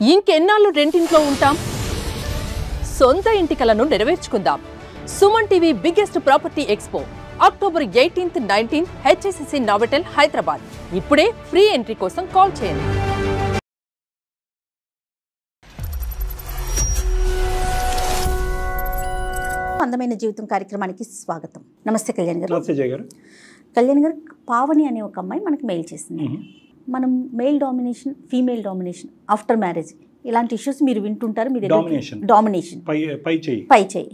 ఇంకెన్నాళ్ళు రెంటింట్లో ఉంటాం? సొంత ఇంటి కలను నెరవేర్చుకుందాం. Suman TV biggest property expo October 18th, 19th HSCC Novotel Hyderabad. ఇప్పుడే ఫ్రీ ఎంట్రీ కోసం కాల్ చేయండి. అందమైన జీవితం కార్యక్రమానికి స్వాగతం. నమస్తే కళ్యాణ్ గారు. నమస్తే జయ గారు. కళ్యాణ్ గారు, పావని అనే ఒక అమ్మాయి మనకి మెయిల్ చేసింది. మనం mail domination, female domination, after marriage ఇలాంటి ఇష్యూస్ మీరు వింటుంటారు. మీరు డామినేషన్ పై చేయి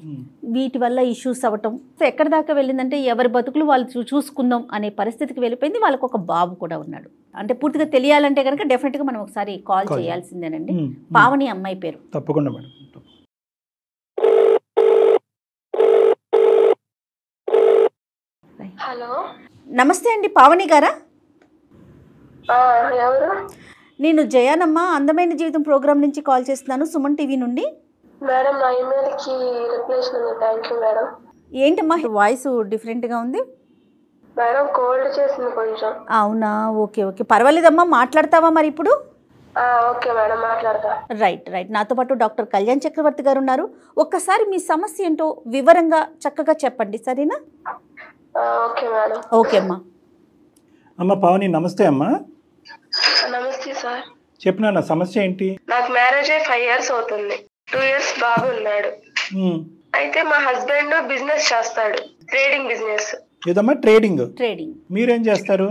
వీటి వల్ల ఇష్యూస్ అవ్వటం, సో ఎక్కడి దాకా వెళ్ళిందంటే ఎవరి బతుకులు వాళ్ళు చూసుకుందాం అనే పరిస్థితికి వెళ్ళిపోయింది. వాళ్ళకు ఒక బాబు కూడా ఉన్నాడు. అంటే పూర్తిగా తెలియాలంటే కనుక డెఫినెట్గా మనం ఒకసారి కాల్ చేయాల్సిందేనండి. పావని అమ్మాయి పేరు. తప్పకుండా మేడం. హలో, నమస్తే అండి, పావని గారా? ఎవరు? నేను జయానమ్మ, అందమైన జీవితం ప్రోగ్రామ్ నుంచి కాల్ చేస్తున్నాను, సుమన్ టీవీ నుండి. మేడం, నా ఇమెయిల్కి రిప్లై ఇచ్చినందుకు థ్యాంక్ యూ మేడం. ఏంటమ్మా వాయిస్ డిఫరెంట్గా ఉంది? మేడం, కోల్డ్ చేసింది కొంచెం. అవునా, ఓకే ఓకే, పర్వాలేదమ్మా. మాట్లాడతావా మరి ఇప్పుడు? ఓకే మేడం, మాట్లాడతా. రైట్. నాతో పాటు డాక్టర్ కళ్యాణ్ చక్రవర్తి గారు ఉన్నారు. ఒక్కసారి మీ సమస్య ఏంటో వివరంగా చక్కగా చెప్పండి, సరేనా? Okay madam. ఓకే అమ్మా. అమ్మ పావని, నమస్తే అమ్మా. నమస్తే సార్. చెప్పినా నా సమస్య ఏంటి? నాకు మ్యారేజ్ అయ్యి 5 years అవుతుంది. 2 years బాబు ఉన్నాడు. అయితే మా హస్బెండ్ బిజినెస్ చేస్తాడు, ట్రేడింగ్ బిజినెస్. ఏదమ్మా ట్రేడింగ్? మీరేం చేస్తారు?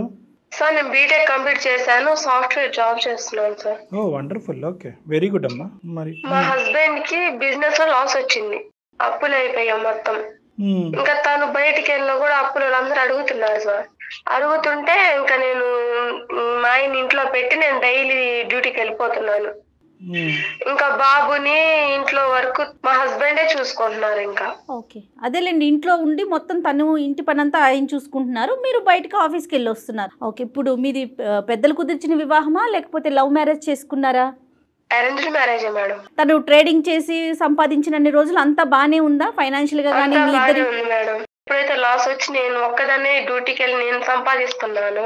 సార్, నేను బీటెక్ కంప్లీట్ చేశాను, సాఫ్ట్వేర్ జాబ్ చేస్తున్నాను సార్. ఓ వండర్ఫుల్, ఓకే, వెరీ గుడ్ అమ్మా. మరి మా హస్బెండ్ కి బిజినెస్ లో లాస్ వచ్చింది, అప్పులు అయిపోయాం మొత్తం. ఇంకా తను బయటికి వెళ్ళినా కూడా అప్పులు అందరూ అడుగుతున్నారు సార్. అడుగుతుంటే ఇంకా నేను మా ఆయన ఇంట్లో పెట్టి నేను డైలీ డ్యూటీకి వెళ్ళిపోతున్నాను. ఇంకా బాబుని ఇంట్లో వరకు మా హస్బెండే చూసుకుంటున్నారు. ఇంకా ఓకే, అదేలేండి, ఇంట్లో ఉండి మొత్తం తను ఇంటి పని అంతా ఆయన చూసుకుంటున్నారు, మీరు బయటకు ఆఫీస్కి వెళ్ళి వస్తున్నారు. ఓకే, ఇప్పుడు మీది పెద్దలు కుదిర్చిన వివాహమా లేకపోతే లవ్ మ్యారేజ్ చేసుకున్నారా? Arranged marriage madam. తను ట్రేడింగ్ చేసి సంపాదించిన రోజులు అంతా బానే ఉందా ఫైనాన్షియల్ గా? కానీ మేడం, ఎప్పుడైతే లాస్ వచ్చి నేను ఒక్కదాన్నే డ్యూటీకి వెళ్ళి నేను సంపాదిస్తున్నాను,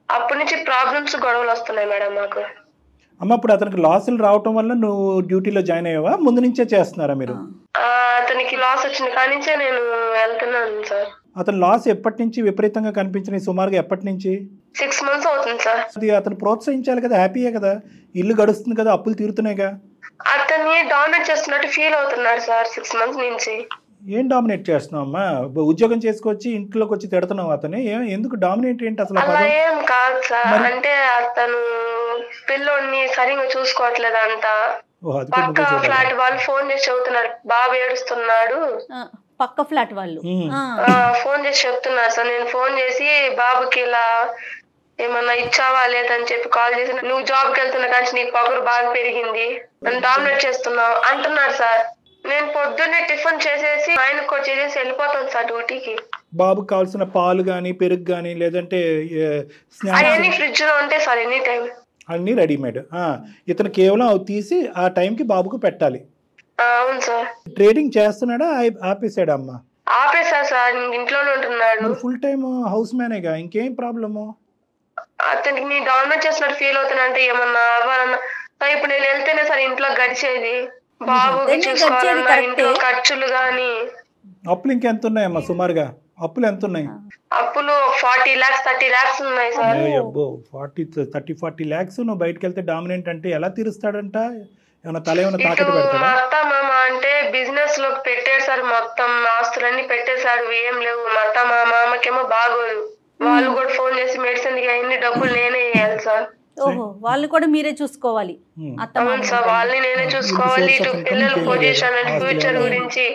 అప్పటి నుంచి ప్రాబ్లమ్స్, గొడవలు వస్తున్నాయి మేడం మాకు. అమ్మ, ఇప్పుడు అతనికి లాసులు రావటం వల్ల నువ్వు డ్యూటీలో జాయిన్ అయ్యావా? ముందు నుంచే చేస్తున్నారా మీరు? అతనికి లాస్ వచ్చిన కాడి నుంచే నేను వెళ్తున్నాను సార్. అతను లాస్ ఎప్పటి నుంచి విపరీతంగా కనిపించినాయి? సుమారుగా ఎప్పటి నుంచి? 6 months అవుతుంది సార్. అది అతను ప్రోత్సహించాలి కదా, హ్యాపీయే కదా, ఇల్లు గడుస్తుంది కదా, అప్పులు తీరుతున్నాయిగా. అతన్ని డామినేట్ చేస్తున్నట్టు ఫీల్ అవుతున్నాడు సార్ 6 months నుంచి. ఏం డామినేట్ చేస్తున్నావు అమ్మా? ఉద్యోగం చేసుకొచ్చి ఇంట్లోకి వచ్చి తిడుతున్నావు అతని, ఎందుకు డామినేట్ ఏంటి అసలు? అలా ఏం కాదు సార్, అంటే అతను పిల్లోడిని సరిగ్గా చూసుకోవట్లేదు అంట. పక్క ఫ్లాట్ వాళ్ళు ఫోన్ చేసి చెబుతున్నారు, బాబు ఏడుస్తున్నాడు. పక్క ఫ్లాట్ వాళ్ళు ఫోన్ చేసి చెప్తున్నారు సార్. నేను ఫోన్ చేసి బాబుకి ఇలా ఏమన్నా ఇచ్చావా లేదని చెప్పి కాల్ చేసి, నువ్వు జాబ్కి వెళ్తున్నా కానీ నీకు పగురు బాగా పెరిగింది, నన్ను డామినేట్ చేస్తున్నావు అంటున్నారు సార్. నేను పొద్దున్నే టిఫిన్ చేసేసి ఆయనకు కూడా చేసేసి వెళ్ళిపోతాను సార్ డ్యూటీకి. బాబుకి కావాల్సిన పాలు గానీ, పెరుగు గానీ, లేదంటే అవన్నీ ఫ్రిడ్జ్ లో ఉంటాయి సార్, ఎనీ టైం అన్ని రెడీమేడ్. ఇతను కేవలం అవి తీసి ఆ టైంకి బాబుకు పెట్టాలి. అవును సార్. ట్రేడింగ్ చేస్తున్నాడా, ఆపేసాడా? అమ్మా, ఆపేసా సార్, ఇంట్లోనే ఉంటున్నాడు. ఫుల్ టైమ్ హౌస్ మ్యానేగా, ఇంకేం ప్రాబ్లము? అతనికి నీ డామినేట్ చేసినట్టు ఫీల్ అవుతున్నా అంటే ఏమన్నా అవ్వాలన్నా. ఇప్పుడు నేను వెళ్తేనే సార్ ఇంట్లో గడిచేది, బాబుకి చూసుకోవాలన్నా, ఇంట్లో ఖర్చులు గాని. అప్పులు ఇంకెంత ఉన్నాయమ్మా సుమారుగా? అప్పులు ఎంత ఉన్నాయి? అప్పులు 40 lakhs 30 lakhs ఉన్నాయి సార్. 40 lakhs. నువ్వు బయటకు వెళ్తే డామినెంట్ అంటే ఎలా తీరుస్తాడంట? ఏమన్నా తల ఏమన్నా తాకట్టు పెడతాడా? అత్త మామ అంటే బిజినెస్ లో పెట్టేశారు, మొత్తం ఆస్తులన్నీ పెట్టేశారు, ఏం లేవు. మా అత్త మా మామకేమో బాగోదు, వాళ్ళు కూడా ఫోన్ చేసి మెడిసిన్ అన్ని డబ్బులు నేనే వేయాలి సార్. ఓహో, వాళ్ళు కూడా మీరే చూసుకోవాలి? అవును సార్, వాళ్ళని నేనే చూసుకోవాలి. ఇటు పిల్లల పొజిషన్ అండ్ ఫ్యూచర్ గురించి,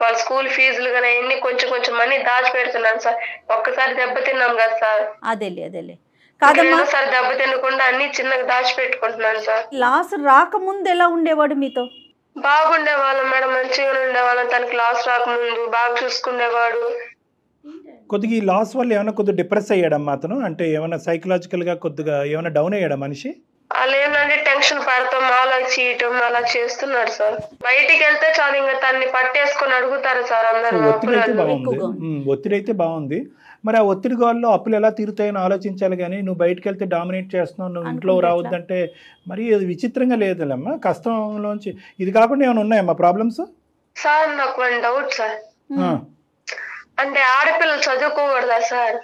వాళ్ళ స్కూల్ ఫీజులు కానీ అన్ని కొంచెం కొంచెం మనీ దాచి పెడుతున్నాను సార్. ఒక్కసారి దెబ్బతిన్నాం కదా సార్. అదేలే కాదమ్మా, సార్ దెబ్బ తినకుండా అన్ని చిన్నగా దాచి పెట్టుకుంటున్నాను సార్. లాస్ రాకముందు ఎలా ఉండేవాడు మీతో? బాగుండే వాళ్ళం మేడం, మంచిగానే ఉండేవాళ్ళం. తనకి లాస్ రాకముందు బాగా చూసుకునేవాడు. కొద్దిగా ఈ లాస్ వల్ల ఏమైనా కొద్దిగా డిప్రెస్ అయ్యాడమ్మా అతను? అంటే ఏమైనా సైకలాజికల్ గా కొద్దిగా ఏమైనా డౌన్ అయ్యాడా మనిషి? వాళ్ళు ఏంటంటే టెన్షన్ పడతాం, ఆలోచించటం అలా చేస్తున్నారు సార్. బయటికి వెళ్తే చాలు ఇంకా తన్ని పట్టేసుకొని అడుగుతారు సార్ అందరూ. ఒత్తిడి అయితే బాగుంది. మరి ఆ ఒత్తిడి గాల్లో అప్పులు ఎలా తీరుతాయని ఆలోచించాలి కానీ నువ్వు బయటకు వెళ్తే డామినేట్ చేస్తున్నావు, నువ్వు ఇంట్లో రావద్దంటే మరి అది విచిత్రంగా లేదులేమ్మా. కష్టంలోంచి ఇది కాకుండా ఏమైనా ఉన్నాయమ్మా ప్రాబ్లమ్స్? సార్ నాకు వన్ డౌట్ సార్, అంటే ఆడపిల్లలు చదువుకోకూడదా సార్?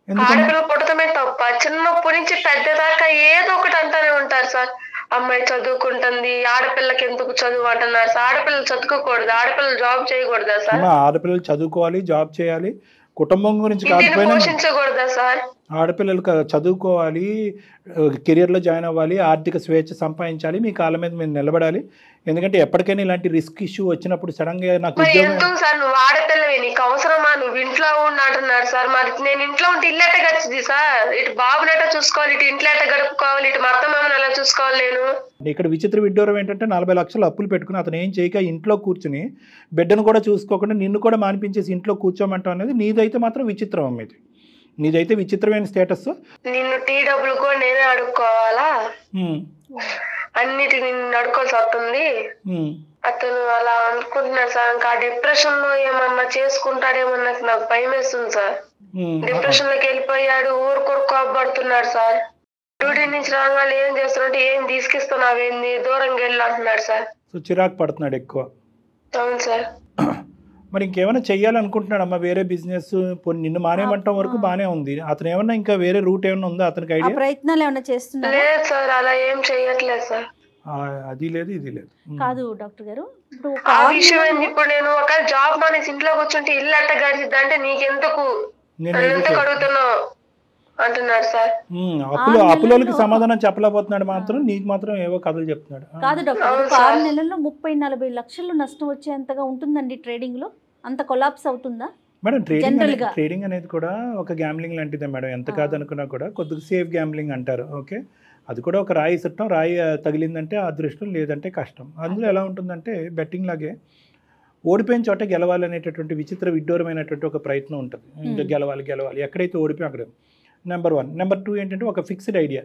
ఆడపిల్లలు పుట్టడమే తప్ప, చిన్నప్పటి నుంచి పెద్ద దాకా ఏదో ఒకటి అంటానే ఉంటారు సార్. అమ్మాయి చదువుకుంటుంది, ఆడపిల్లకి ఎందుకు చదువు అంటున్నారు సార్. ఆడపిల్లలు చదువుకోకూడదు, ఆడపిల్లలు జాబ్ చేయకూడదా సార్? ఆడపిల్లలు చదువుకోవాలి, జాబ్ చేయాలి, కుటుంబం గురించి కాకపోయినా పోషించకూడదా సార్? ఆడపిల్లలు చదువుకోవాలి, కెరియర్లో జాయిన్ అవ్వాలి, ఆర్థిక స్వేచ్ఛ సంపాదించాలి, మీ కాళ్ళ మీద మీరు నిలబడాలి. ఎందుకంటే ఎప్పటికైనా ఇలాంటి రిస్క్ ఇష్యూ వచ్చినప్పుడు సడన్ గా నాకు ఎందుకు సార్ నువ్వు ఆడపిల్లవి, నీకు అవసరమా, నువ్వు ఇంట్లో ఉండి అంటున్నారు సార్. మరి నేను ఇంట్లో ఉంటే ఇల్లు ఎట్ట గడిచింది సార్? ఇటు బాబునెట చూసుకోవాలి, ఇటు ఇంట్లో ఎట్ట గడుపుకోవాలి, ఇటు మొత్తం ఏమైనా ఎలా చూసుకోవాలి నేను? ఇక్కడ విచిత్ర విడ్డూరం ఏంటంటే 40 లక్షలు అప్పులు పెట్టుకుని అతను ఏం చేయక ఇంట్లో కూర్చుని బిడ్డను కూడా చూసుకోకుండా నిన్ను కూడా మానిపించేసి ఇంట్లో కూర్చోమంటాం అనేది నీదైతే మాత్రం విచిత్రం అమ్మేది. నీదైతే విచిత్రమైన స్టేటస్. నిన్ను టీ డబ్బులు కూడా నేనే అడుక్కోవాలా? అన్నిటి నిన్ను అడుకోవాల్సి వస్తుంది. అతను అలా అనుకుంటున్నాడు సార్. ఇంకా డిప్రెషన్ లో ఏమన్నా చేసుకుంటాడేమన్నా నాకు భయం వేస్తుంది సార్. డిప్రెషన్ లోకి వెళ్ళిపోయాడు, ఊరుకోరు కోపడుతున్నాడు సార్. డ్యూటీ నుంచి రాగానే ఏం చేస్తున్నట్టు, ఏం తీసుకిస్తున్నావేంది, దూరంగా వెళ్ళి అంటున్నాడు సార్. సో చిరాకు పడుతున్నాడు ఎక్కువ. అవును సార్. మరి ఇంకేమైనా చెయ్యాలనుకుంటున్నాడు అమ్మా వేరే బిజినెస్? నిన్ను మానేయమంటాం వరకు బానే ఉంది. అతను ఏమన్నా ఇంకా వేరే రూట్ ఏమన్నా ఉందా అతనికి ఐడియా? ప్రయత్నాలు ఏమన్నా చేస్తున్నా? లేదు సార్, అలా ఏం చెయ్యట్లేదు సార్. అది లేదు ఇది లేదు. కాదు డాక్టర్ గారు, ఆ విషయం ఏంది, ఇప్పుడు నేను ఒక జాబ్ మానేసి ఇంట్లో కూర్చుంటే ఇల్లు అట్ట గడిచిద్దా అంటే నీకెందుకు ఎందుకు అడుగుతున్నావు అంటున్నాడు సార్. అప్పులకి సమాధానం చెప్పలేకపోతున్నాడు, మాత్రం నీకు మాత్రం ఏవో కథలు చెప్తున్నాడు. కాదు డాక్టర్, 6 నెలల్లో 30-40 లక్షలు నష్టం వచ్చేంతగా ఉంటుందండి ట్రేడింగ్ లో. అంత కొలాప్స్ అవుతుందా మేడం? ట్రేడింగ్ అనేది కూడా ఒక గ్యాంబ్లింగ్ లాంటిదే మేడం. ఎంత కాదనుకున్నా కూడా కొద్దిగా సేఫ్ గ్యాంబ్లింగ్ అంటారు. ఓకే, అది కూడా ఒక రాయి చుట్టం, రాయి తగిలిందంటే అదృష్టం, లేదంటే కష్టం. అందులో ఎలా ఉంటుందంటే బెట్టింగ్ లాగే ఓడిపోయిన చోట గెలవాలనేటటువంటి విచిత్ర విడ్డూరమైనటువంటి ఒక ప్రయత్నం ఉంటుంది. ఇంకా గెలవాలి గెలవాలి, ఎక్కడైతే ఓడిపోయి అక్కడ. నెంబర్ 1. నెంబర్ 2 ఏంటంటే ఒక ఫిక్స్డ్ ఐడియా,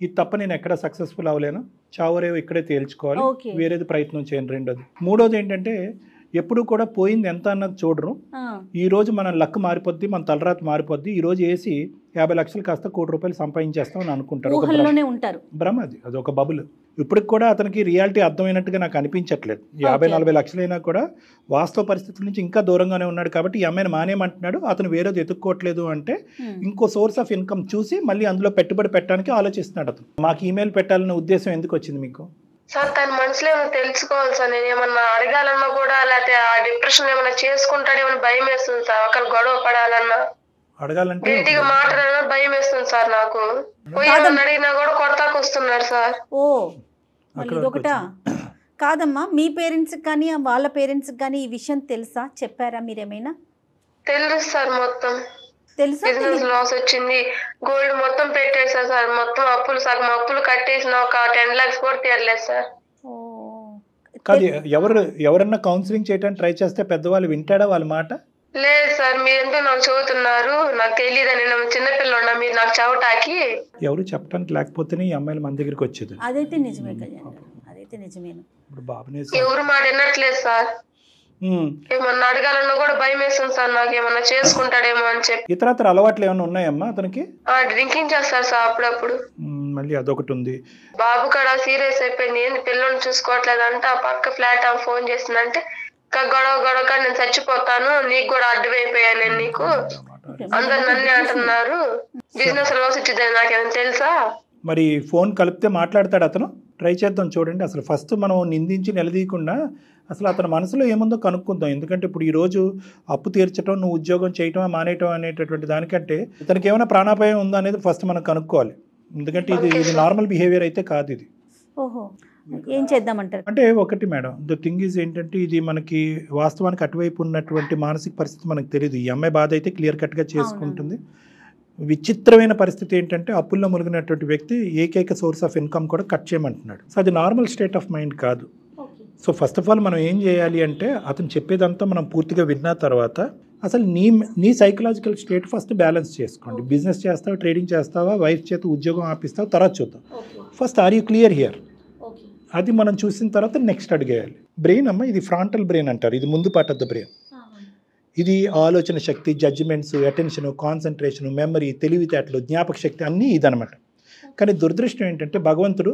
ఇది తప్ప నేను ఎక్కడ సక్సెస్ఫుల్ అవ్వలేను, చావరేవో ఇక్కడే తేల్చుకోవాలి, వేరేది ప్రయత్నం చేయండి. రెండోది. మూడోది ఏంటంటే ఎప్పుడు కూడా పోయింది ఎంత అన్నది చూడరు. ఈ రోజు మన లక్ మారిపోద్ది, మన తలరాత మారిపోద్ది, ఈ రోజు వేసి 50 లక్షలు కాస్త ₹1 కోటి సంపాదించేస్తాం అని అనుకుంటారు. భ్రమ అది, అది ఒక బబుల్. ఇప్పటికి కూడా అతనికి రియాలిటీ అర్థమైనట్టుగా నాకు అనిపించట్లేదు. 50-40 లక్షలైనా కూడా వాస్తవ పరిస్థితుల నుంచి ఇంకా దూరంగానే ఉన్నాడు. కాబట్టి ఈ అమ్మాయిని మానేయమంటున్నాడు. అతను వేరేది ఎత్తుక్కోవట్లేదు అంటే ఇంకో సోర్స్ ఆఫ్ ఇన్కమ్ చూసి మళ్ళీ అందులో పెట్టుబడి పెట్టడానికి ఆలోచిస్తున్నాడు అతను. మాకు ఈమెయిల్ పెట్టాలనే ఉద్దేశం ఎందుకు వచ్చింది మీకు? సార్ తన మనసులో ఏమైనా తెలుసుకోవాలి సార్. నేను ఏమన్నా అడగాలన్నా కూడా, లేకపోతే ఆ డిప్రెషన్ ఏమైనా చేసుకుంటాడేమన్నా భయం వేస్తుంది సార్. ఒకరు గొడవ పడాలన్నా, అడగాలంటే గట్టిగా మాట్లాడాలన్నా భయం వేస్తుంది సార్ నాకు. పోయి ఏమన్నా అడిగినా కూడా కొడతాకు వస్తున్నాడు సార్. ఓ ఇదొకటా? కాదమ్మా, మీ పేరెంట్స్ కానీ వాళ్ళ పేరెంట్స్ కానీ ఈ విషయం తెలుసా? చెప్పారా మీరేమైనా? తెలుసు సార్, మొత్తం తెలుసా. బిజినెస్ లాస్ వచ్చింది, గోల్డ్ మొత్తం పెట్టేసా సార్. మొత్తం అప్పులు, సగం అప్పులు కట్టేసిన ఒక 10 lakhs కూడా తీరలేదు సార్. కాదు, ఎవరన్నా కౌన్సిలింగ్ చేయడానికి ట్రై చేస్తే పెద్దవాళ్ళు వింటాడా వాళ్ళ మాట? లేదు సార్, మీరెందుకు నాకు చదువుతున్నారు, నాకు తెలియదని, నేను చిన్నపిల్లన్నా, మీరు నాకు చవటాకి ఎవరు చెప్పడానికి లేకపోతేనే ఈ అమ్మాయిలు మన దగ్గరికి వచ్చేది. అదైతే నిజమే కదా, అదైతే నిజమేను. ఎవరు మాట వినట్లేదు సార్. ఏమన్నా అడగాలన్నా కూడా భయం వేస్తుంది సార్ నాకు, ఏమన్నా చేసుకుంటాడేమో అని చెప్పి. ఇతరత్ర అలవాట్లు ఏమైనా ఉన్నాయమ్మా అతనికి? డ్రింకింగ్ చేస్తారు సార్ అప్పుడప్పుడు. మళ్ళీ అదొకటి ఉంది. బాబు కూడా సీరియస్ అయిపోయింది, ఏంది పిల్లల్ని చూసుకోవట్లేదంటే ఆ పక్క ఫ్లాట్ ఆమె ఫోన్ చేసిందంటే గొడవ నేను చచ్చిపోతాను, నీకు కూడా అడ్డువైపోయాను నేను, నీకు అందరు నన్నే అంటున్నారు, బిజినెస్ లాస్ వచ్చిందని నాకేమైనా తెలుసా? మరి ఫోన్ కలిపితే మాట్లాడతాడు అతను? ట్రై చేద్దాం చూడండి. అసలు ఫస్ట్ మనం నిందించి నిలదీయకుండా అసలు అతని మనసులో ఏముందో కనుక్కుందాం. ఎందుకంటే ఇప్పుడు ఈరోజు అప్పు తీర్చడం, నువ్వు ఉద్యోగం చేయటం మానేయటం అనేటటువంటి దానికంటే ఇతనికి ఏమైనా ప్రాణాపాయం ఉందా అనేది ఫస్ట్ మనం కనుక్కోవాలి. ఎందుకంటే ఇది నార్మల్ బిహేవియర్ అయితే కాదు ఇది. ఓహో, ఏం చేద్దామంటారు అంటే ఒకటి మేడం, ద థింగ్ ఈజ్ ఏంటంటే ఇది మనకి వాస్తవానికి అటువైపు ఉన్నటువంటి మానసిక పరిస్థితి మనకు తెలియదు. ఈ అమ్మాయి బాధ అయితే క్లియర్ కట్గా చేసుకుంటుంది. విచిత్రమైన పరిస్థితి ఏంటంటే అప్పుల్లో మునిగినటువంటి వ్యక్తి ఏకైక సోర్స్ ఆఫ్ ఇన్కమ్ కూడా కట్ చేయమంటున్నాడు. సో అది నార్మల్ స్టేట్ ఆఫ్ మైండ్ కాదు. సో ఫస్ట్ ఆఫ్ ఆల్ మనం ఏం చేయాలి అంటే అతను చెప్పేదంతా మనం పూర్తిగా విన్న తర్వాత అసలు నీ సైకలాజికల్ స్టేట్ ఫస్ట్ బ్యాలెన్స్ చేసుకోండి. బిజినెస్ చేస్తావా, ట్రేడింగ్ చేస్తావా, వైఫ్ చేత ఉద్యోగం ఆపిస్తావా, తర్వాత చూద్దాం. First are you clear here? అది మనం చూసిన తర్వాత నెక్స్ట్ అడిగేయాలి. బ్రెయిన్ అమ్మ ఇది ఫ్రాంటల్ బ్రెయిన్ అంటారు, ఇది ముందు పార్ట్ ఆఫ్ ద బ్రెయిన్. ఇది ఆలోచన శక్తి, జడ్జిమెంట్స్, అటెన్షన్, కాన్సన్ట్రేషన్, మెమరీ, తెలివితేటలు, జ్ఞాపక శక్తి అన్నీ ఇదనమాట. కానీ దురదృష్టం ఏంటంటే భగవంతుడు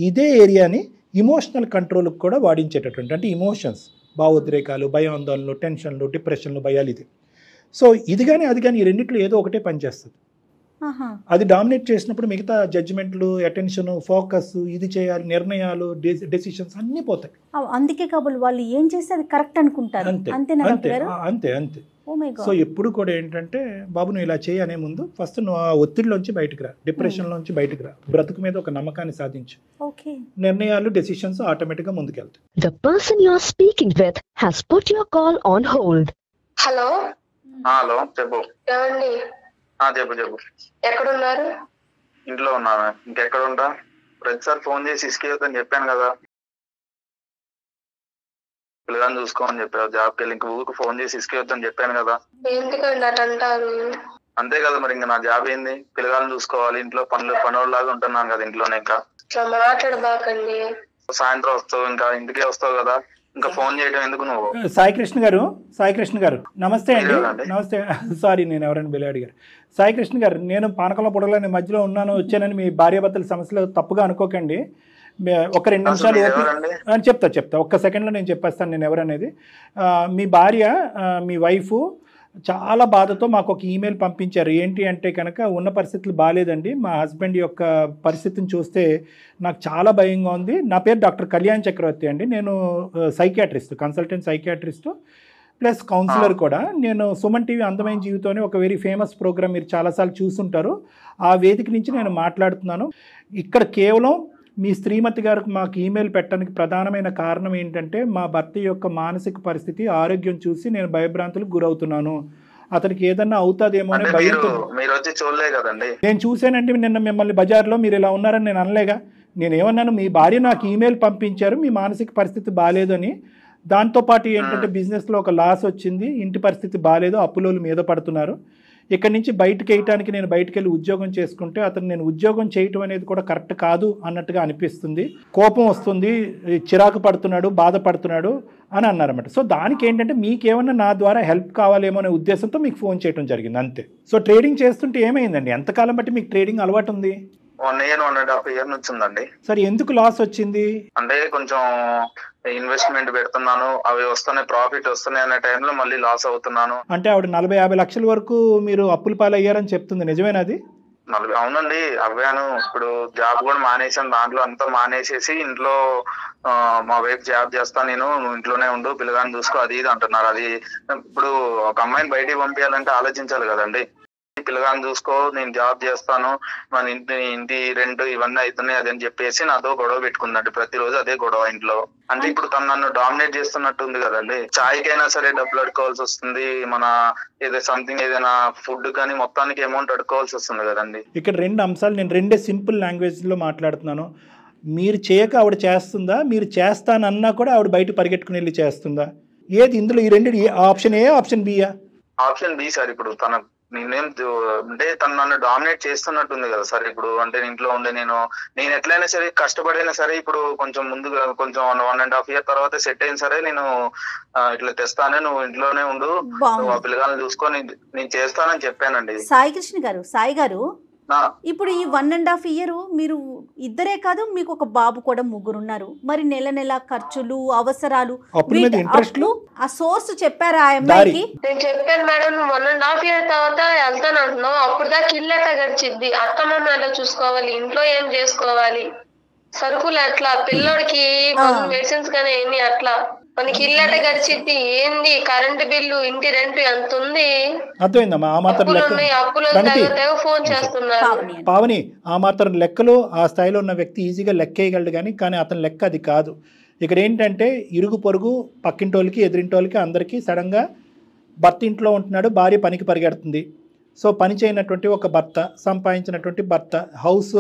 ఇదే ఏరియాని ఇమోషనల్ కంట్రోల్కి కూడా వాడించేటటువంటి, అంటే ఇమోషన్స్, భావోద్రేకాలు, భయాందోళనలు, టెన్షన్లు, డిప్రెషన్లు, భయాలు ఇది. సో ఇది కానీ అది కానీ ఈ రెండిట్లో ఏదో ఒకటే పనిచేస్తుంది. అది డామినేట్ చేసినప్పుడు మిగతా జడ్జిమెంట్లు, అటెన్షన్, ఫోకస్, ఇది చేయాలి, నిర్ణయాలు, డెసిషన్స్ అన్నీ పోతాయి. అందుకే కాబట్టి వాళ్ళు ఏం చేస్తే అది కరెక్ట్ అనుకుంటారు. అంతే. సో ఎప్పుడు కూడా ఏంటంటే బాబు నువ్వు ఇలా చేయి అనే ముందు ఫస్ట్ నువ్వు ఆ ఒత్తిడిలోంచి బయటకు రా, డిప్రెషన్లోంచి బయటకు రా, బ్రతుకు మీద ఒక నమ్మకాన్ని సాధించు. నిర్ణయాలు, డెసిషన్స్ ఆటోమేటిక్గా ముందుకెళ్తాయి. The person you are speaking with has put your call on hold. Hello hello చెప్పు. ఏమండి? చెప్పు. ఎక్కడున్నారు? ఇంట్లో ఉన్నాను. ఇంకెక్కడ ఉంటా? ప్రతిసారి ఫోన్ చేసి ఇసుకేయొద్దని చెప్పాను కదా, పిల్లగాని చూసుకోమని చెప్పావు. జాబ్కి వెళ్ళి ఇంక ఊరికి ఫోన్ చేసి ఇసుకేయొద్దని చెప్పాను కదా. ఎందుకండి అట్ అంటారు? అంతే కదా మరి, ఇంకా నా జాబ్ ఏంది? పిల్లగాని చూసుకోవాలి, ఇంట్లో పనులాగా ఉంటున్నాను కదా ఇంట్లోనే. ఇంకా మాట్లాడబాకండి. సాయంత్రం వస్తావు, ఇంకా ఇంటికే వస్తావు కదా, ఇంకా ఫోన్ చేయడం ఎందుకు నువ్వు? సాయికృష్ణ గారు నమస్తే అండి. నమస్తే, సారీ నేను ఎవరైనా బిల్లు అడిగారు. సాయికృష్ణ గారు, నేను పానకంలో పొడగలని మధ్యలో వచ్చానని మీ భార్యాభర్తల సమస్యలు తప్పుగా అనుకోకండి. ఒక 2 నిమిషాలు చెప్తా, ఒక్క సెకండ్లో నేను చెప్పేస్తాను నేను ఎవరనేది. మీ భార్య, మీ వైఫ్ చాలా బాధతో మాకు ఒక ఈమెయిల్ పంపించారు. ఏంటి అంటే కనుక ఉన్న పరిస్థితులు బాగాలేదండి, మా హస్బెండ్ యొక్క పరిస్థితిని చూస్తే నాకు చాలా భయంగా ఉంది. నా పేరు డాక్టర్ కళ్యాణ్ చక్రవర్తి అండి. నేను psychiatrist, consultant psychiatrist plus counsellor కూడా. నేను సుమన్ టీవీ అందమైన జీవితం అని ఒక వెరీ ఫేమస్ ప్రోగ్రామ్ మీరు చాలాసార్లు చూసుంటారు. ఆ వేదిక నుంచి నేను మాట్లాడుతున్నాను. ఇక్కడ కేవలం మీ శ్రీమతి గారికి మాకు ఈమెయిల్ పెట్టడానికి ప్రధానమైన కారణం ఏంటంటే మా భర్త యొక్క మానసిక పరిస్థితి, ఆరోగ్యం చూసి నేను భయభ్రాంతులకు గురవుతున్నాను. అతనికి ఏదన్నా అవుతుందేమో అని భయంతో. నేను చూశానండి నిన్న మిమ్మల్ని బజార్లో, మీరు ఇలా ఉన్నారని నేను అనలేగా. నేనేమన్నాను, మీ భార్య నాకు ఈమెయిల్ పంపించారు మీ మానసిక పరిస్థితి బాగాలేదని. దాంతోపాటు ఏంటంటే బిజినెస్లో ఒక లాస్ వచ్చింది, ఇంటి పరిస్థితి బాగాలేదు, అప్పులోలు మీద పడుతున్నారు. ఇక్కడి నుంచి బయటకు వేయటానికి నేను బయటకు వెళ్ళి ఉద్యోగం చేసుకుంటే అతను నేను ఉద్యోగం చేయటం అనేది కూడా కరెక్ట్ కాదు అన్నట్టుగా అనిపిస్తుంది, కోపం వస్తుంది, చిరాకు పడుతున్నాడు, బాధపడుతున్నాడు అని అన్నారన్నమాట. సో దానికి ఏంటంటే మీకేమన్నా నా ద్వారా హెల్ప్ కావాలేమో అనే ఉద్దేశంతో మీకు ఫోన్ చేయడం జరిగింది అంతే. సో ట్రేడింగ్ చేస్తుంటే ఏమైందండి? ఎంతకాలం బట్టి మీకు ట్రేడింగ్ అలవాటు ఉంది? 1 year 1.5 year నుంచి ఉందండి. సరే, ఎందుకు లాస్ వచ్చింది? అంటే కొంచెం ఇన్వెస్ట్మెంట్ పెడుతున్నాను, అవి వస్తున్నాయి, ప్రాఫిట్ వస్తున్నాయి అనే టైంలో మళ్ళీ లాస్ అవుతున్నాను. అంటే ఆవిడ 40-50 లక్షల వరకు మీరు అప్పుల పాలయ్యారని చెప్తుంది, నిజమేనా అది? అవునండి, అవ్వాను. ఇప్పుడు జాబ్ కూడా మానేసాను, దాంట్లో అంతా మానేసేసి ఇంట్లో మా వైఫ్ జాబ్ చేస్తా, నేను ఇంట్లోనే ఉండు, పిల్లగాని చూసుకో, అది ఇది అంటున్నారు. అది ఇప్పుడు ఒక అమ్మాయిని బయటికి పంపించాలంటే ఆలోచించాలి కదండి. పిల్లగాని చూసుకో, నేను జాబ్ చేస్తాను, మన ఇంటి రెంట్ ఇవన్నీ అవుతున్నాయి అదని చెప్పేసి నాతో గొడవ పెట్టుకుందండి. ప్రతిరోజు అదే గొడవ ఇంట్లో. అంటే ఇప్పుడు తను నన్ను డామినేట్ చేస్తున్నట్టు ఉంది కదండి. చాయ్కైనా సరే డబ్బులు అడుకోవాల్సి వస్తుంది, మన ఏదో సంథింగ్ ఏదైనా ఫుడ్ కానీ మొత్తానికి అమౌంట్ అడుకోవాల్సి వస్తుంది కదండి. ఇక్కడ 2 అంశాలు, నేను 2 సింపుల్ లాంగ్వేజ్ లో మాట్లాడుతున్నాను. మీరు చేయక ఆవిడ చేస్తుందా, మీరు చేస్తానన్నా కూడా ఆవిడ బయట పరిగెట్టుకుని వెళ్ళి చేస్తుందా? ఏది ఇందులో? ఈ 2 ఆప్షన్ ఏ, ఆప్షన్ బియా? Option B sir. ఇప్పుడు నేనేం అంటే తను నన్ను డామినేట్ చేస్తున్నట్టుంది కదా సార్. ఇప్పుడు అంటే ఇంట్లో ఉండే నేను ఎట్లయినా సరే కష్టపడైనా సరే ఇప్పుడు కొంచెం ముందుగా కొంచెం 1.5 year తర్వాత సెట్ అయిన సరే నేను ఇట్లా తెస్తానే, నువ్వు ఇంట్లోనే ఉండు, నువ్వు ఆ పిల్లగాలను చూసుకొని నేను చేస్తానని చెప్పానండి. సాయి గారు ఇప్పుడు ఈ 1.5 year మీరు ఇద్దరే కాదు, మీకు ఒక బాబు కూడా, 3 ఉన్నారు. మరి నెల ఖర్చులు, అవసరాలు, ఆ సోర్స్ చెప్పారా ఆ అమ్మాయికి? నేను చెప్పాను మేడం, 1.5 year తర్వాత వెళ్తాను అంటున్నావు. అప్పుడు దాకా ఇల్లు ఎట్లా గడిచిద్ది, అత్తమ్మ ఎలా చూసుకోవాలి, ఇంట్లో ఏం చేసుకోవాలి, సరుకులు ఎట్లా, పిల్లోడికి మెడిసిన్స్ కానీ ఏంటి అట్లా, మనకి ఇల్లట గడిచిద్ది ఏంది, కరెంట్ బిల్లు, ఇంటి రెంట్ ఎంత ఉంది, అర్థమైందమ్మా? ఆ మాత్రం ఫోన్ చేస్తున్నారు. పావని, ఆ మాత్రం లెక్కలు ఆ స్థాయిలో ఉన్న వ్యక్తి ఈజీగా లెక్కేయగలడు, కానీ అతని లెక్క అది కాదు. ఇక్కడ ఏంటంటే ఇరుగు పొరుగు, పక్కింటోళ్ళకి, ఎదురింటోళ్ళకి, అందరికీ సడన్గా భర్త ఇంట్లో ఉంటున్నాడు, భార్య పనికి పరిగెడుతుంది. సో పని చేయనటువంటి ఒక భర్త, సంపాదించినటువంటి భర్త, హౌస్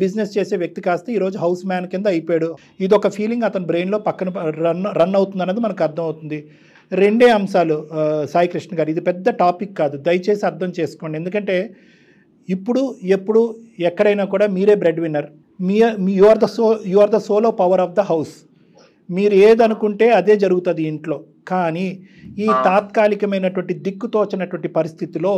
బిజినెస్ చేసే వ్యక్తి కాస్త ఈరోజు హౌస్ మ్యాన్ కింద అయిపోయాడు. ఇదొక ఫీలింగ్ అతని బ్రెయిన్లో పక్కన రన్ అవుతుంది అనేది మనకు అర్థమవుతుంది. రెండే అంశాలు సాయి కృష్ణ గారు, ఇది పెద్ద టాపిక్ కాదు, దయచేసి అర్థం చేసుకోండి. ఎందుకంటే ఇప్పుడు ఎప్పుడు ఎక్కడైనా కూడా మీరే breadwinner, you are the solo power of the house. మీరు ఏదనుకుంటే అదే జరుగుతుంది ఇంట్లో. కానీ ఈ తాత్కాలికమైనటువంటి దిక్కుతోచనటువంటి పరిస్థితిలో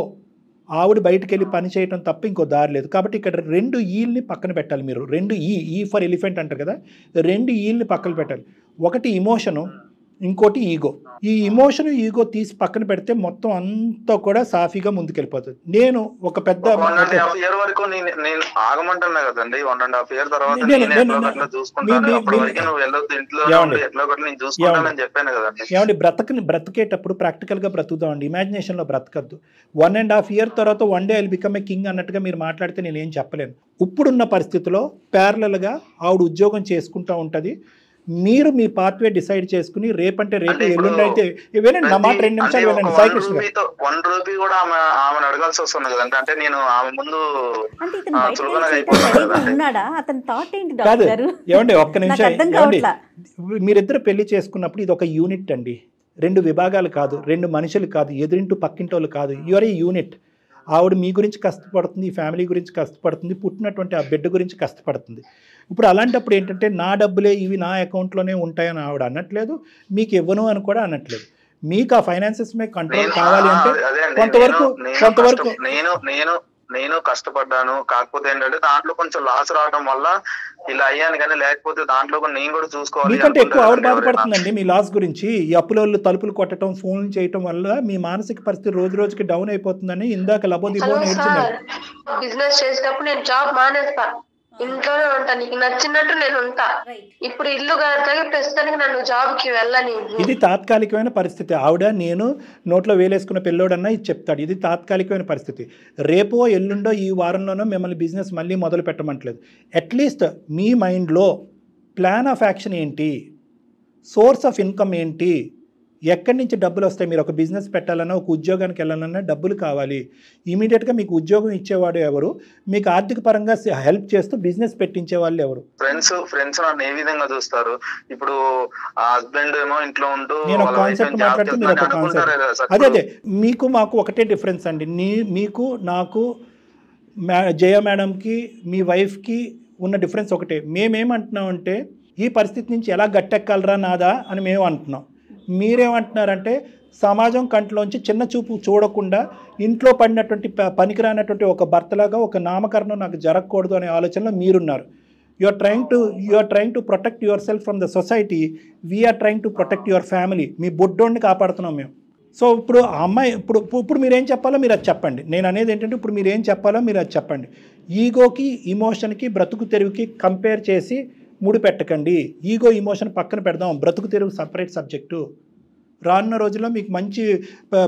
ఆవిడ బయటకు వెళ్ళి పని చేయడం తప్ప ఇంకో దారి లేదు. కాబట్టి ఇక్కడ 2 ఈల్ని పక్కన పెట్టాలి మీరు. 2 ఈ ఫర్ ఎలిఫెంట్ అంటారు కదా, 2 ఈల్ని పక్కన పెట్టాలి. ఒకటి ఇమోషను, ఇంకోటి ఈగో. ఈ ఇమోషన్ ఈగో తీసి పక్కన పెడితే మొత్తం అంతా కూడా సాఫీగా ముందుకెళ్ళిపోతుంది. నేను ఒక పెద్ద వరకు నేను ఆగమంటున్నా కదండి, 1.5 years తర్వాత ఏమండి, బ్రతికేటప్పుడు ప్రాక్టికల్ గా బ్రతుకుదామండి, ఇమాజినేషన్ లో బ్రతకద్దు. 1.5 year తర్వాత one day I will become a king అన్నట్టుగా మీరు మాట్లాడితే నేనేం చెప్పలేను. ఇప్పుడున్న పరిస్థితిలో ప్యారలల్ గా ఆవిడ ఉద్యోగం చేసుకుంటూ ఉంటుంది. మీరు మీ పాత్వే డిసైడ్ చేసుకుని రేపంటే రేపు, ఎల్లుండి అయితే వినండి నా మాట 2 నిమిషాలు వినండి. సాయి కృష్ణ గారు, 1 రూపీ కూడా ఆమెను అడగాల్సి వస్తుంది కదండి. అంటే నేను ఆమె ముందు కాదు. ఏమండి ఒక్క నిమిషం, ఏమండి మీరిద్దరు పెళ్లి చేసుకున్నప్పుడు ఇది ఒక యూనిట్ అండి, 2 విభాగాలు కాదు, 2 మనుషులు కాదు, ఎదురింటూ పక్కింటోళ్ళు కాదు, యూఆర్ ఏ యూనిట్. ఆవిడ మీ గురించి కష్టపడుతుంది, ఈ ఫ్యామిలీ గురించి కష్టపడుతుంది, పుట్టినటువంటి ఆ బిడ్డ గురించి కష్టపడుతుంది. ఇప్పుడు అలాంటప్పుడు ఏంటంటే నా డబ్బులే ఇవి నా అకౌంట్లోనే ఉంటాయని ఆవిడ అనట్లేదు, మీకు ఇవ్వను అని కూడా అనట్లేదు. మీకు ఆ ఫైనాన్సెస్ మీద కంట్రోల్ కావాలి అంటే కొంతవరకు నేను కష్టపడ్డాను. కాకపోతే ఏంటంటే దాంట్లో కొంచెం లాస్ రావడం వల్ల ఇలా అయ్యాను, కానీ లేకపోతే దాంట్లో నేను కూడా చూసుకోవాలి. మీకంటే ఎక్కువ ఆవిడ బాధపడుతుందండి మీ లాస్ గురించి. ఈ అప్పుల తలుపులు కొట్టడం, ఫోన్లు చేయటం వల్ల మీ మానసిక పరిస్థితి రోజు రోజుకి డౌన్ అయిపోతుందని ఇందాక లబోదిబో నేర్చుకున్నాను. బిజినెస్ చేసేటప్పుడు నేను జాబ్ మానేస్తా, ఇంట్లోనే ఉంటా, నీకు నచ్చినట్టు నేను ఉంటా. ఇప్పుడు ఇల్లు కడతాకి ప్రస్తుతానికి నన్ను జాబ్ కి వెళ్ళని. ఇది తాత్కాలికమైన పరిస్థితి. ఆవిడ నేను నోట్లో వేలేసుకున్న పిల్లోడన్నా ఇది చెప్తాడు, ఇది తాత్కాలికమైన పరిస్థితి. రేపో ఎల్లుండో ఈ వారంలోనో మిమ్మల్ని బిజినెస్ మళ్ళీ మొదలు పెట్టమంటలేదు. అట్లీస్ట్ మీ మైండ్లో ప్లాన్ ఆఫ్ యాక్షన్ ఏంటి, సోర్స్ ఆఫ్ ఇన్కమ్ ఏంటి, ఎక్కడి నుంచి డబ్బులు వస్తాయి. మీరు ఒక బిజినెస్ పెట్టాలన్నా, ఒక ఉద్యోగానికి వెళ్ళాలన్నా డబ్బులు కావాలి. ఇమీడియట్గా మీకు ఉద్యోగం ఇచ్చేవాడు ఎవరు, మీకు ఆర్థిక పరంగా హెల్ప్ చేస్తూ బిజినెస్ పెట్టించే వాళ్ళు ఎవరు? ఫ్రెండ్స్ నన్ను ఏ విధంగా చూస్తారు. ఇప్పుడు హస్బెండ్ ఏమో ఇంట్లో ఉంటూ నేను ఒక కాన్సెప్ట్ మాట్లాడితే మీరు ఒక కాన్సెప్ట్. అదే మీకు మాకు ఒకటే డిఫరెన్స్ అండి. మీకు నాకు జయ మేడంకి మీ వైఫ్కి ఉన్న డిఫరెన్స్ ఒకటే. మేమేమంటున్నామంటే ఈ పరిస్థితి నుంచి ఎలా గట్టెక్కాలరా నాదా అని మేము అంటున్నాం. మీరేమంటున్నారంటే సమాజం కంట్లోంచి చిన్న చూపు చూడకుండా ఇంట్లో పడినటువంటి పనికిరానటువంటి ఒక భర్తలాగా ఒక నామకరణం నాకు జరగకూడదు అనే ఆలోచనలో మీరున్నారు. You are trying to protect yourself from the society, we are trying to protect your family. మీ బొడ్డోడిని కాపాడుతున్నాం మేము. సో ఇప్పుడు ఆ అమ్మాయి ఇప్పుడు మీరేం చెప్పాలో మీరు అది చెప్పండి. నేను అనేది ఏంటంటే ఇప్పుడు మీరు ఏం చెప్పాలో మీరు అది చెప్పండి. ఈగోకి, ఇమోషన్కి, బ్రతుకు తెరువుకి కంపేర్ చేసి ముడిపెట్టకండి. ఈగో ఇమోషన్ పక్కన పెడదాం, బ్రతుకు తెరువు సపరేట్ సబ్జెక్టు. రానున్న రోజుల్లో మీకు మంచి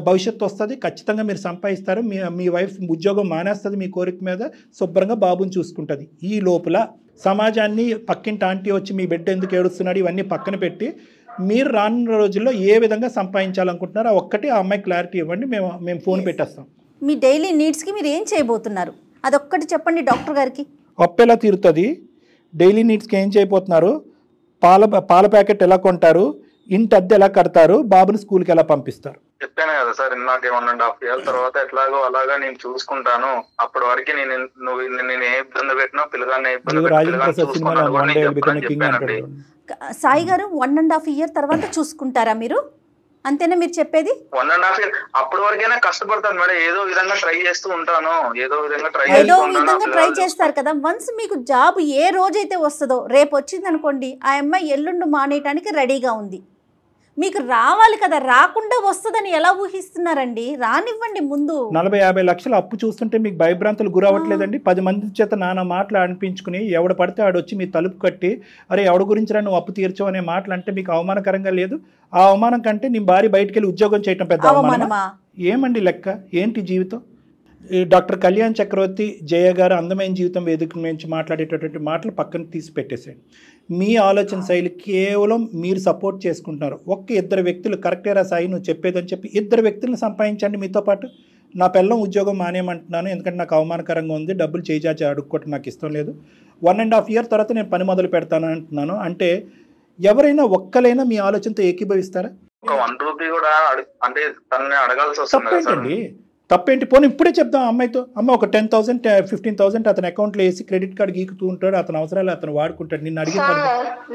భవిష్యత్తు వస్తుంది, ఖచ్చితంగా మీరు సంపాదిస్తారు. మీ వైఫ్ ఉద్యోగం మానేస్తుంది మీ కోరిక మీద, శుభ్రంగా బాబుని చూసుకుంటుంది. ఈ లోపల సమాజాన్ని పక్కింటి ఆంటీ వచ్చి మీ బిడ్డ ఎందుకు ఏడుస్తున్నాడు ఇవన్నీ పక్కన పెట్టి మీరు రానున్న రోజుల్లో ఏ విధంగా సంపాదించాలనుకుంటున్నారో ఒక్కటి ఆ అమ్మాయి క్లారిటీ ఇవ్వండి, మేము ఫోన్ పెట్టేస్తాం. మీ డైలీ నీడ్స్కి మీరు ఏం చేయబోతున్నారు అదొక్కటి చెప్పండి డాక్టర్ గారికి. అప్పెలా తీరుతుంది, డైలీ నీడ్స్కి ఏం చేయబోతున్నారు, పాల ప్యాకెట్ ఎలా కొంటారు, ఇంటి అద్దె ఎలా కడతారు, బాబుని స్కూల్కి ఎలా పంపిస్తారు? చెప్పాను కదా సార్, ఇందాక 1.5 years తర్వాత ఎట్లాగో అలాగా నేను చూసుకుంటాను. అప్పటి వరకు నేను ఏ ఇబ్బంది పెట్టినా పిల్లగాన్ని సాయి గారు 1.5 year తర్వాత చూసుకుంటారా మీరు? అంతేనా మీరు చెప్పేది? 1.5 year అప్పటి వరకైనా కష్టపడతాను మేడం, ఏదో విధంగా ట్రై చేస్తూ ఉంటాను, ఏదో విధంగా ట్రై చేస్తారు కదా. వన్స్ మీకు జాబ్ ఏ రోజైతే వస్తుందో, రేపు వచ్చింది అనుకోండి, ఆ అమ్మాయి ఎల్లుండి మానేయటానికి రెడీగా ఉంది. మీకు రావాలి కదా, రాకుండా వస్తుందని ఎలా ఊహిస్తున్నారండి? రానివ్వండి. ముందు 40-50 లక్షల అప్పు చూస్తుంటే మీకు భయభ్రాంతులు గురవట్లేదండి? 10 మంది చేత నానా మాటలు అనిపించుకుని ఎవడ పడితే ఆడొచ్చి మీ తలుపు కట్టి అరే ఎవడ గురించి నువ్వు అప్పు తీర్చవు అనే మాటలు అంటే మీకు అవమానకరంగా లేదు? ఆ అవమానం కంటే నీ భార్య బయటికి వెళ్ళి ఉద్యోగం చేయటం పెద్ద అవమానమా? ఏమండి లెక్క ఏంటి జీవితం? డాక్టర్ కళ్యాణ్ చక్రవర్తి జయ గారు అందమైన జీవితం వేదిక నుంచి మాట్లాడేటటువంటి మాటలు పక్కన తీసి పెట్టేసేయండి. మీ ఆలోచన శైలి కేవలం మీరు సపోర్ట్ చేసుకుంటున్నారు. 1-2 వ్యక్తులు కరెక్టేరా సాయి నువ్వు చెప్పేదని చెప్పి 2 వ్యక్తులను సంపాదించండి మీతో పాటు. నా పిల్లం ఉద్యోగం మానేయమంటున్నాను ఎందుకంటే నాకు అవమానకరంగా ఉంది, డబ్బులు చేజాచి అడుక్కోవటం నాకు ఇష్టం లేదు, 1.5 year తర్వాత నేను పని మొదలు పెడతాను అంటున్నాను అంటే ఎవరైనా ఒక్కలైనా మీ ఆలోచనతో ఏకీభవిస్తారా? ఒక 1 రూపీ కూడా అంటే తనని అడగాల్సి వస్తుంది కదా సార్. తప్పేంటి? పోనీ ఇప్పుడే చెప్దాం అమ్మాయితో, అమ్మ ఒక 10,000 15,000 అతని అకౌంట్లో వేసి క్రెడిట్ కార్డు గీకుతూ ఉంటాడు, అతని అవసరాలు అతను వాడుకుంటాడు. నిన్ను అడిగి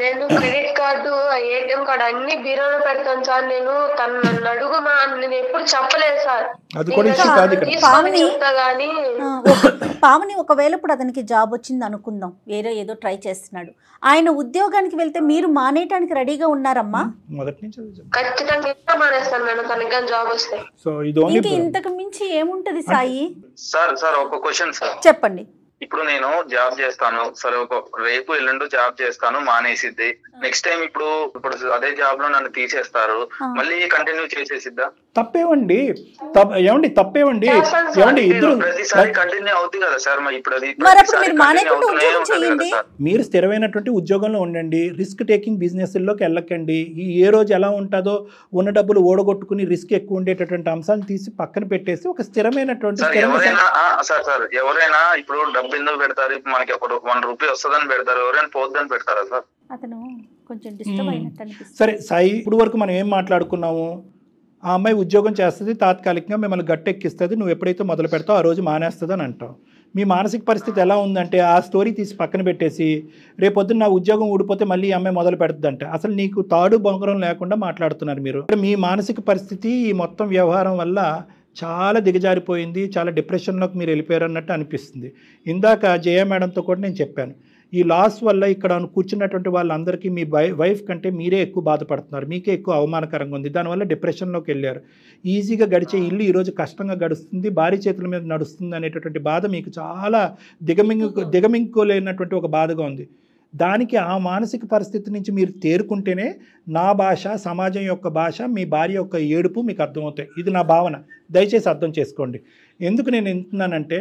నేను క్రెడిట్ కార్డు ఏటీఎం కార్డు అన్ని బీరోలో పెడతాను సార్. నేను తను నన్ను అడుగుమా నేను ఎప్పుడు చెప్పలేదు సార్. అది కూడా ఇష్యూ కాదు ఇక్కడ. పావని ఒకవేళ ఇప్పుడు అతనికి జాబ్ వచ్చింది అనుకుందాం, వేరే ఏదో ట్రై చేస్తున్నాడు, ఆయన ఉద్యోగానికి వెళ్తే మీరు మానేయడానికి రెడీగా ఉన్నారమ్మా? మొదటి నుంచి ఖచ్చితంగా మానేస్తాను మేడం తనకి జాబ్ వస్తే. సో ఇది ఇంతకు మించి ఏముంటది సాయి? సార్ ఒక క్వశ్చన్ సార్. చెప్పండి. ఇప్పుడు నేను జాబ్ చేస్తాను సరే, ఒక రేపు ఎల్లుండి జాబ్ చేస్తాను, మానేసిద్ది. నెక్స్ట్ టైం ఇప్పుడు అదే జాబ్ లో నన్ను తీసేస్తారు, మళ్ళీ కంటిన్యూ చేసేసిద్దా? తప్పేవండి తప్పేవండి ఇద్దరు ప్రతిసారి కంటిన్యూ అవుతుంది కదా సార్. ఇప్పుడు అది మీరు స్థిరమైనటువంటి ఉద్యోగంలో ఉండండి, రిస్క్ టేకింగ్ బిజినెస్ లోకి వెళ్ళకండి. ఏ రోజు ఎలా ఉంటుందో ఉన్న డబ్బులు ఓడగొట్టుకుని రిస్క్ ఎక్కువ ఉండేటటువంటి అంశాలను తీసి పక్కన పెట్టేసి ఒక స్థిరమైనటువంటి ఎవరైనా ఇప్పుడు డబ్బు ఎందుకు పెడతారు? మనకి ఒక 1 రూపీ వస్తుందని పెడతారు, ఎవరైనా పోద్దని పెడతారా సార్? అతను కొంచెం డిస్టర్బ్ అయినట్టు అనిపిస్తుంది. సరే సాయి, ఇప్పుడు వరకు మనం ఏం మాట్లాడుకున్నాము? ఆ అమ్మాయి ఉద్యోగం చేస్తుంది, తాత్కాలికంగా మిమ్మల్ని గట్టెక్కిస్తుంది, నువ్వు ఎప్పుడైతే మొదలు పెడతావు ఆ రోజు మానేస్తుంది అని అంటావు. మీ మానసిక పరిస్థితి ఎలా ఉందంటే ఆ స్టోరీ తీసి పక్కన పెట్టేసి రేపొద్దున నా ఉద్యోగం ఊడిపోతే మళ్ళీ ఈ అమ్మాయి మొదలు పెడుతుందంటే అసలు నీకు తాడు బొంగరం లేకుండా మాట్లాడుతున్నారు మీరు. మీ మానసిక పరిస్థితి ఈ మొత్తం వ్యవహారం వల్ల చాలా దిగజారిపోయింది, చాలా డిప్రెషన్లోకి మీరు వెళ్ళిపోయారు అన్నట్టు అనిపిస్తుంది. ఇందాక జయ మేడంతో కూడా నేను చెప్పాను, ఈ లాస్ వల్ల ఇక్కడ కూర్చున్నటువంటి వాళ్ళందరికీ మీ వైఫ్ కంటే మీరే ఎక్కువ బాధపడుతున్నారు, మీకే ఎక్కువ అవమానకరంగా ఉంది, దానివల్ల డిప్రెషన్లోకి వెళ్ళారు. ఈజీగా గడిచే ఇల్లు ఈరోజు కష్టంగా గడుస్తుంది, భారీ చేతుల మీద నడుస్తుంది అనేటటువంటి బాధ మీకు చాలా దిగమింగులేనటువంటి ఒక బాధగా ఉంది. దానికి ఆ మానసిక పరిస్థితి నుంచి మీరు తేరుకుంటేనే నా భాష, సమాజం యొక్క భాష, మీ భార్య యొక్క ఏడుపు మీకు అర్థమవుతాయి. ఇది నా భావన, దయచేసి అర్థం చేసుకోండి. ఎందుకు నేను ఎంతున్నానంటే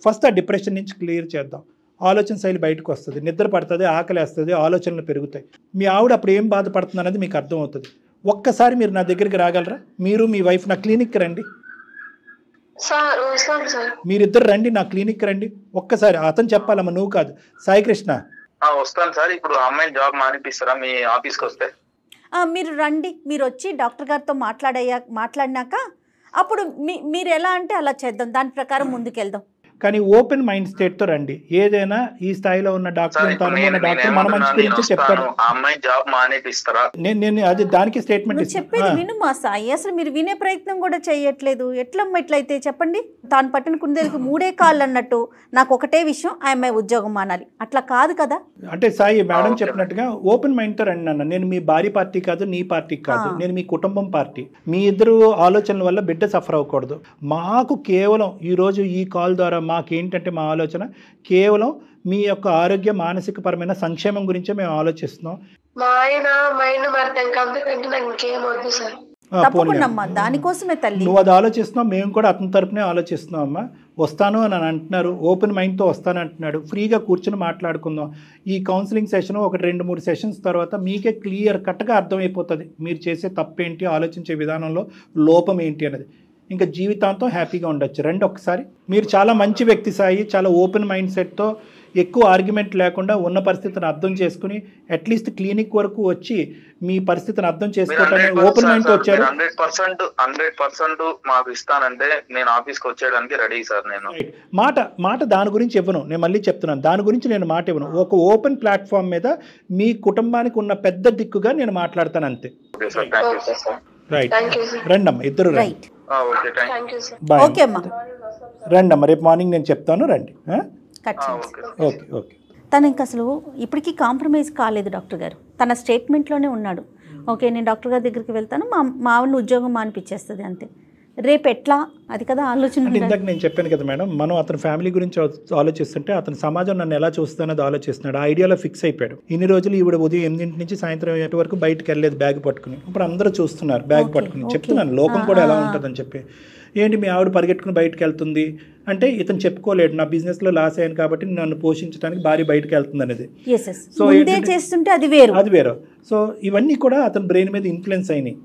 ఫస్ట్ ఆ డిప్రెషన్ నుంచి క్లియర్ చేద్దాం. ఆలోచన శైలి బయటకు వస్తుంది, నిద్ర పడుతుంది, ఆకలి వేస్తుంది, ఆలోచనలు పెరుగుతాయి. మీ ఆవిడ అప్పుడు ఏం బాధపడుతుంది అనేది మీకు అర్థమవుతుంది. ఒక్కసారి మీరు నా దగ్గరికి రాగలరా? మీరు మీ వైఫ్ నా క్లినిక్కి రండి, మీరిద్దరు రండి, నా క్లినిక్కి రండి ఒక్కసారి. అతను చెప్పాలమ్మా, నువ్వు కాదు. సాయి కృష్ణ వస్తాను సార్. ఇప్పుడు అమ్మాయిని జాబ్ మానిపిస్తారా మీ ఆఫీస్కి వస్తే? మీరు రండి, మీరు వచ్చి డాక్టర్ గారితో మాట్లాడినాక అప్పుడు మీరు ఎలా అంటే అలా చేద్దాం, దాని ప్రకారం ముందుకెళ్దాం. కానీ ఓపెన్ మైండ్ స్టేట్తో రండి. ఏదైనా ఈ స్థాయిలో ఉన్న డాక్టర్ డాక్టర్ మన మంచి గురించి చెప్తారు. అమ్మాయి జాబ్ మానేపిస్తారా? నేను అది దానికి స్టేట్మెంట్ చెప్పేది విను మా సాయి. అసలు మీరు వినే ప్రయత్నం కూడా చేయట్లేదు. ఎట్లయితే చెప్పండి, తాను పట్టిన కుందేలకు 3 కాళ్ళు అన్నట్టు నాకు ఒకటే విషయం, ఆ అమ్మాయి ఉద్యోగం మానాలి, అట్లా కాదు కదా. అంటే సాయి మేడం చెప్పినట్టుగా ఓపెన్ మైండ్తో రండి అన్న. నేను మీ భార్య పార్టీ కాదు, నీ పార్టీ కాదు, నేను మీ కుటుంబం పార్టీ. మీ ఇద్దరు ఆలోచనల వల్ల బిడ్డ సఫర్ అవ్వకూడదు. మాకు కేవలం ఈరోజు ఈ కాల్ ద్వారా మాకేంటంటే మా ఆలోచన కేవలం మీ యొక్క ఆరోగ్య మానసిక పరమైన సంక్షేమం గురించే మేము ఆలోచిస్తున్నాం. దానికోసమే తల్లి నువ్వు అది ఆలోచిస్తున్నావు, మేము కూడా అతని తరపునే ఆలోచిస్తున్నాం. అమ్మా వస్తాను అని అంటున్నారు, ఓపెన్ మైండ్తో వస్తాను అంటున్నాడు. ఫ్రీగా కూర్చొని మాట్లాడుకుందాం. ఈ కౌన్సిలింగ్ సెషన్ ఒక 2-3 సెషన్స్ తర్వాత మీకే క్లియర్ కట్గా అర్థమైపోతుంది మీరు చేసే తప్పేంటి, ఆలోచించే విధానంలో లోపం ఏంటి అనేది. ఇంకా జీవితాంతం హ్యాపీగా ఉండొచ్చు. రండి ఒకసారి. మీరు చాలా మంచి వ్యక్తి సాయి, చాలా ఓపెన్ మైండ్ సెట్తో ఎక్కువ ఆర్గ్యుమెంట్ లేకుండా ఉన్న పరిస్థితిని అర్థం చేసుకుని అట్లీస్ట్ క్లినిక్ వరకు వచ్చి మీ పరిస్థితిని అర్థం చేసుకోవడానికి ఓపెన్ మైండ్తో వచ్చారు. 100% మాకు ఇస్తానంటే నేను ఆఫీస్కి వచ్చేయడానికి రెడీ సార్. నేను మాట దాని గురించి ఇవ్వను, నేను మళ్ళీ చెప్తున్నాను, దాని గురించి నేను మాట ఇవ్వను. ఒక ఓపెన్ ప్లాట్ఫామ్ మీద మీ కుటుంబానికి ఉన్న పెద్ద దిక్కుగా నేను మాట్లాడతాను అంతే. రైట్, రండి అమ్మా, ఇద్దరు రండి. రండి అమ్మా, రేపు మార్నింగ్ నేను చెప్తాను, రండి. Okay okay. తను ఇంకా అసలు ఇప్పటికీ కాంప్రమైజ్ కాలేదు డాక్టర్ గారు, తన స్టేట్మెంట్లోనే ఉన్నాడు. ఓకే నేను డాక్టర్ గారి దగ్గరికి వెళ్తాను, మా ఆవిడని ఉద్యోగం మానిపించేస్తుంది అంతే. రేపు ఎట్లా, అది కదా ఆలోచన. ఇందాక నేను చెప్పాను కదా మేడం, మనం అతని ఫ్యామిలీ గురించి ఆలోచిస్తుంటే అతని సమాజం నన్ను ఎలా చూస్తానది ఆలోచిస్తున్నాడు. ఆ ఐడియాలో ఫిక్స్ అయిపోయాడు. ఇన్ని రోజులు ఈవిడ ఉదయం 8 నుంచి సాయంత్రం 8 వరకు బయటకు వెళ్ళలేదు బ్యాగ్ పట్టుకుని. ఇప్పుడు అందరూ చూస్తున్నారు బ్యాగ్ పట్టుకుని. చెప్తున్నాను లోకం కూడా ఎలా ఉంటుందని చెప్పి. ఏంటి మీ ఆవిడ పరిగెట్టుకుని బయటకు వెళ్తుంది అంటే ఇతను చెప్పుకోలేడు, నా బిజినెస్లో లాస్ అయ్యాను కాబట్టి నన్ను పోషించడానికి భార్య బయటకు వెళ్తుంది అనేది. సో చేస్తుంటే అది వేరు. సో ఇవన్నీ కూడా అతని బ్రెయిన్ మీద ఇన్ఫ్లుయెన్స్ అయినాయి.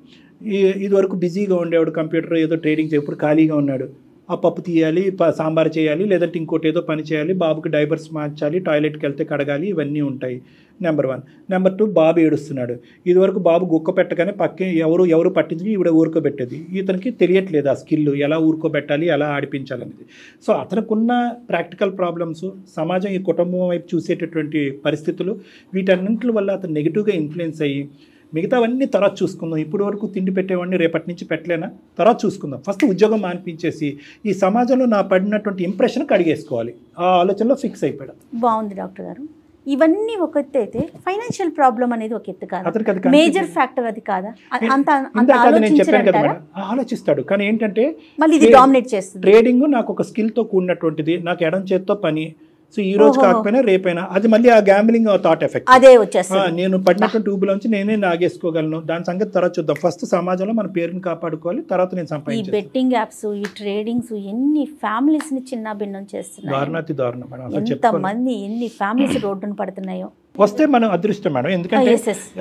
ఇది వరకు బిజీగా ఉండేవాడు, కంప్యూటర్ ఏదో ట్రేడింగ్ ఇప్పుడు ఖాళీగా ఉన్నాడు. ఆ పప్పు తీయాలి, సాంబార్ చేయాలి, లేదంటే ఇంకోటి ఏదో పని చేయాలి, బాబుకి డైపర్స్ మార్చాలి, టాయిలెట్కి వెళ్తే కడగాలి, ఇవన్నీ ఉంటాయి. నెంబర్ 1. నెంబర్ 2, బాబు ఏడుస్తున్నాడు. ఇదివరకు బాబు గుక్క పెట్టగానే పక్కన ఎవరు పట్టించి ఈవిడ ఊరుకోబెట్టేది. ఇతనికి తెలియట్లేదు ఆ స్కిల్ ఎలా ఊరుకోబెట్టాలి, ఎలా ఆడిపించాలనేది. సో అతనుకున్న ప్రాక్టికల్ ప్రాబ్లమ్స్, సమాజం ఈ కుటుంబం వైపు చూసేటటువంటి పరిస్థితులు, వీటన్నింటి వల్ల అతను నెగిటివ్గా ఇన్ఫ్లుయెన్స్ అయ్యి మిగతావన్నీ తర్వాత చూసుకుందాం, ఇప్పుడు వరకు తిండి పెట్టేవాడిని రేపటి నుంచి పెట్టలేనా, తర్వాత చూసుకుందాం, ఫస్ట్ ఉద్యోగం మానిపించేసి ఈ సమాజంలో నా పడినటువంటి ఇంప్రెషన్ కడిగేసుకోవాలి, ఆ ఆలోచనలో ఫిక్స్ అయిపోయాడు. బాగుంది డాక్టర్ గారు. ఇవన్నీ ఒక ఎత్తు అయితే ఫైనాన్షియల్ ప్రాబ్లం అనేది ఒక ఎత్తు కాదు, మేజర్ ఫ్యాక్టర్ అది కాదా? ఆలోచిస్తాడు, కానీ ఏంటంటే మళ్ళీ ఇది డామినేట్ చేస్తుంది. ట్రేడింగ్ నాకు ఒక స్కిల్తో కూడినటువంటిది, నాకు ఎడం చేత్తో పని. సో ఈ రోజు కాకపోయినా రేపైనా అది మళ్ళీ ఆ గ్యాంబ్లింగ్ థాట్ ఎఫెక్ట్ అదే వచ్చేస్తుంది. నేను పడినటువంటి ఊబులోంచి నేనే నాగేసుకోగలను, దాని సంగతి తర్వాత చూద్దాం. ఫస్ట్ సమాజంలో మన పేరుని కాపాడుకోవాలి, తర్వాత నేను సంపాదించాను. ఈ బెట్టింగ్ యాప్స్, ఈ ట్రేడింగ్స్ ఎన్ని ఫ్యామిలీస్ ని చిన్న భిన్నం చేస్తున్నాయి. దారుణాతి దారుణం మేడం. ఎంత మంది, ఎన్ని ఫ్యామిలీస్ రోడ్డున పడుతున్నాయో. వస్తే మనం అదృష్టం మేడం. ఎందుకంటే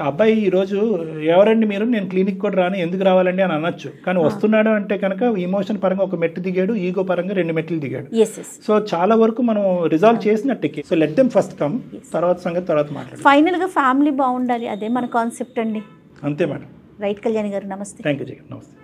అబ్బాయి ఈరోజు ఎవరండి మీరు, నేను క్లినిక్ కూడా రాను, ఎందుకు రావాలండి అని అనొచ్చు. కానీ వస్తున్నాడు అంటే కనుక ఇమోషన్ పరంగా ఒక మెట్టు దిగాడు, ఈగో పరంగా 2 మెట్లు దిగాడు. సో చాలా వరకు మనం రిజాల్వ్ చేసినట్టుకి. So let them first come, తర్వాత సంగతి తర్వాత మాట్లాడు. ఫైనల్ గా ఫ్యామిలీ బాగుండాలి, అదే మన కాన్సెప్ట్ అండి. అంతే మేడం. రైట్ కళ్యాణి గారు, నమస్తే. థ్యాంక్ యూ జగన్, నమస్తే.